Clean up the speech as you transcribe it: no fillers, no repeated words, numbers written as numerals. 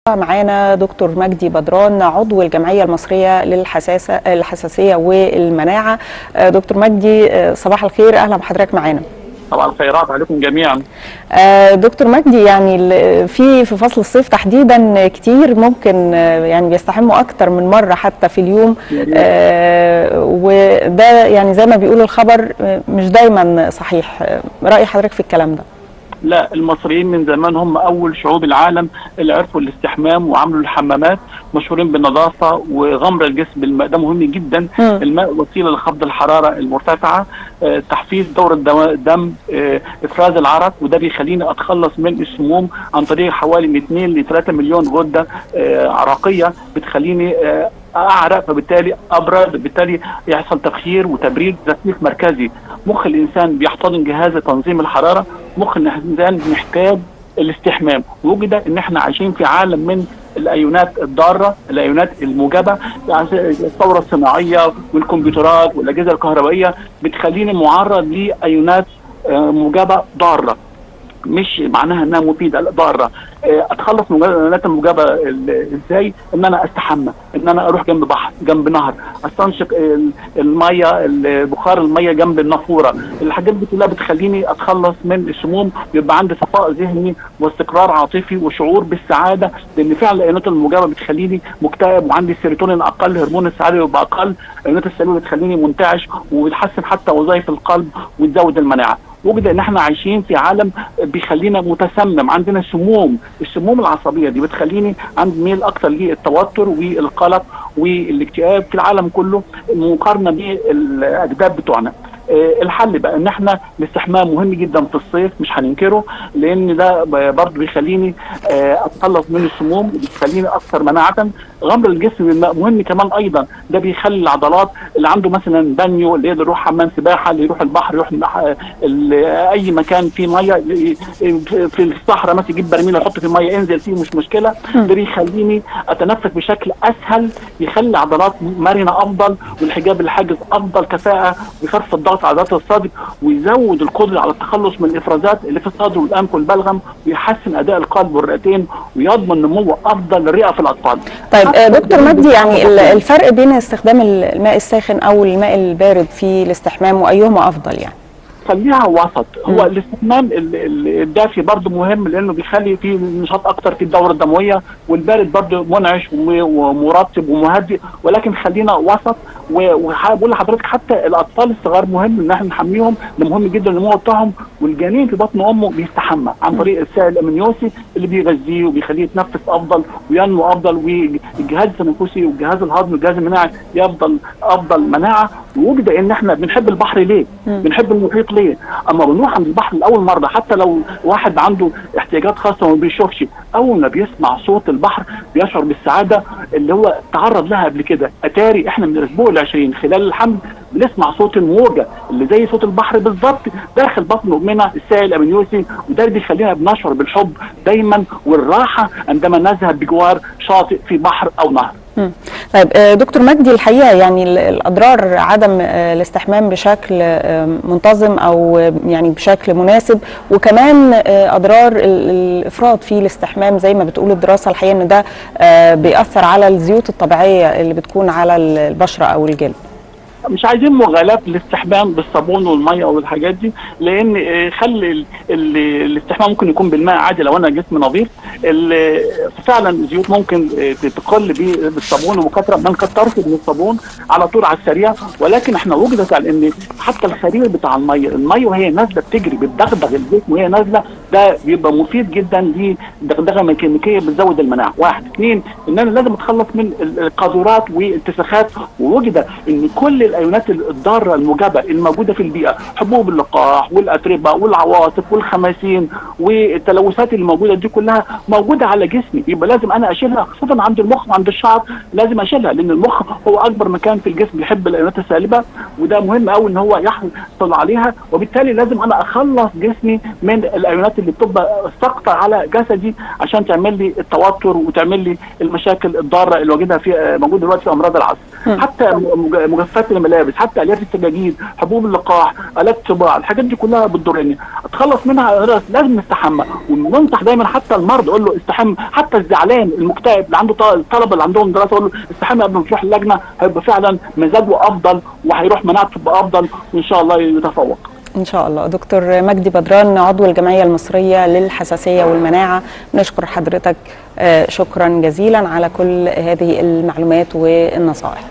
معانا دكتور مجدي بدران عضو الجمعية المصرية للحساسية والمناعة. دكتور مجدي، صباح الخير، أهلا بحضرتك معانا. طبعا الخيرات عليكم جميعا. دكتور مجدي، يعني في فصل الصيف تحديدا كتير ممكن يعني بيستحموا أكتر من مرة حتى في اليوم، وده يعني زي ما بيقول الخبر مش دايما صحيح. رأي حضرتك في الكلام ده؟ لا، المصريين من زمان هم اول شعوب العالم اللي عرفوا الاستحمام وعملوا الحمامات، مشهورين بالنظافه وغمر الجسم بالماء، ده مهم جدا. الماء وسيله لخفض الحراره المرتفعه، تحفيز دوره الدم، افراز العرق، وده بيخليني اتخلص من السموم عن طريق حوالي من 2 ل 3 مليون غده عرقيه بتخليني اعرق، فبالتالي ابرد، بالتالي يحصل تبخير وتبريد تسليك مركزي. مخ الانسان بيحتضن جهاز تنظيم الحراره، مخ الانسان محتاج الاستحمام. وجد ان احنا عايشين في عالم من الايونات الضاره، الايونات الموجبه، يعني الثوره الصناعيه والكمبيوترات والاجهزه الكهربائيه بتخليني معرض لايونات موجبه ضاره، مش معناها انها مفيده، لا ضاره. اتخلص من الايونات الموجبه ازاي؟ ان انا استحمى، ان انا اروح جنب بحر، جنب نهر، استنشق الميه، بخار الميه جنب النافوره. الحاجات دي كلها بتخليني اتخلص من السموم، ويبقى عندي صفاء ذهني واستقرار عاطفي وشعور بالسعاده، لان فعلا الايونات الموجبه بتخليني مكتئب وعندي السيروتونين اقل، هرمون السعاده يبقى اقل، الايونات السلبيه بتخليني منتعش وبتحسن حتى وظائف القلب وتزود المناعه. وجد ان احنا عايشين في عالم بيخلينا متسمم، عندنا سموم، السموم العصبيه دي بتخليني عندي ميل اكثر للتوتر والقلق والاكتئاب في العالم كله مقارنه بالاجداد بتوعنا. الحل بقى ان احنا الاستحمام مهم جدا في الصيف، مش هننكره، لان ده برضه بيخليني اتخلص من السموم وبيخليني اكثر مناعه. غمر الجسم بالماء مهم كمان ايضا، ده بيخلي العضلات اللي عنده مثلا بانيو، اللي يقدر يروح حمام سباحه، اللي يروح البحر، يروح اي مكان فيه ميه، في الصحراء مثلا يجيب برميل يحط في الميه ينزل فيه مش مشكله، ده بيخليني اتنفس بشكل اسهل، يخلي عضلات مرنه افضل، والحجاب الحاجز افضل كفاءه، ويخفض ضغط عضلات الصدر، ويزود القدره على التخلص من الافرازات اللي في الصدر والانف والبلغم، ويحسن اداء القلب والرئتين، ويضمن نمو افضل للرئه في الاطفال. طيب دكتور مجدي، يعني الفرق بين استخدام الماء الساخن او الماء البارد في الاستحمام وايهما افضل؟ يعني خليها وسط. هو الاستحمام الدافي برضه مهم، لانه بيخلي فيه نشاط اكتر في الدوره الدمويه، والبارد برضه منعش ومرطب ومهدئ، ولكن خلينا وسط. وبقول لحضرتك حتى الاطفال الصغار مهم ان احنا نحميهم، ده مهم جدا النمو بتاعهم، والجنين في بطن امه بيستحمى عن طريق السائل الامنيوسي اللي بيغذيه وبيخليه يتنفس افضل وينمو افضل، والجهاز التنفسي والجهاز الهضمي والجهاز المناعي يفضل افضل مناعه. ووجد ان احنا بنحب البحر ليه؟ بنحب المحيط ليه؟ اما بنروح عند البحر لاول مره، حتى لو واحد عنده احتياجات خاصه وما بيشوفش، اول ما بيسمع صوت البحر بيشعر بالسعاده اللي هو تعرض لها قبل كده. اتاري احنا من الاسبوع ال20 خلال الحمل بنسمع صوت الموجه اللي زي صوت البحر بالظبط داخل بطن امنا السائل الامنيوسي، وده اللي بيخلينا بنشعر بالحب دايما والراحه عندما نذهب بجوار شاطئ في بحر او نهر. طيب دكتور مجدي، الحقيقه يعني الاضرار عدم الاستحمام بشكل منتظم او يعني بشكل مناسب، وكمان اضرار الافراط في الاستحمام زي ما بتقول الدراسه، الحقيقه ان ده بيأثر على الزيوت الطبيعيه اللي بتكون على البشره او الجلد. مش عايزين مغالاة الاستحمام بالصابون والميه والحاجات دي، لان خلي الاستحمام ممكن يكون بالماء عادي لو انا جسمي نظيف. فعلا الزيوت ممكن تقل بالصابون، وكثره ما نكترش من الصابون على طول على السريع. ولكن احنا وجدت على ان حتى الخرير بتاع الميه وهي نازله بتجري بتدغدغ الجسم وهي نازله، ده بيبقى مفيد جدا لدغدغه ميكانيكيه بتزود المناعه. 1 2 ان انا لازم اتخلص من القاذورات والانتفاخات. ووجد ان كل الايونات الضاره الموجبه الموجوده في البيئه، حبوب اللقاح والاتربه والعواصف والخماسين والتلوثات اللي موجوده دي كلها موجوده على جسمي، يبقى لازم انا اشيلها، خصوصا عند المخ وعند الشعر لازم اشيلها، لان المخ هو اكبر مكان في الجسم بيحب الايونات السالبه، وده مهم قوي ان هو يحصل عليها. وبالتالي لازم انا اخلص جسمي من الايونات اللي بتبقى ساقطه على جسدي عشان تعمل لي التوتر وتعمل لي المشاكل الضاره اللي موجوده دلوقتي في امراض العصر. حتى مجففات الملابس، حتى الياف السجاجيد، حبوب اللقاح، الات طباع، الحاجات دي كلها بتضرني، اتخلص منها لازم نستحمى. وننصح دايما حتى المرضى اقول له استحمى، حتى الزعلان المكتئب اللي عنده الطلبه اللي عندهم دراسه اقول له استحمى قبل ما تروح اللجنه، هيبقى فعلا مزاجه افضل وهيروح مناعته تبقى افضل وان شاء الله يتفوق. ان شاء الله. دكتور مجدي بدران عضو الجمعيه المصريه للحساسيه والمناعه، نشكر حضرتك شكرا جزيلا على كل هذه المعلومات والنصائح.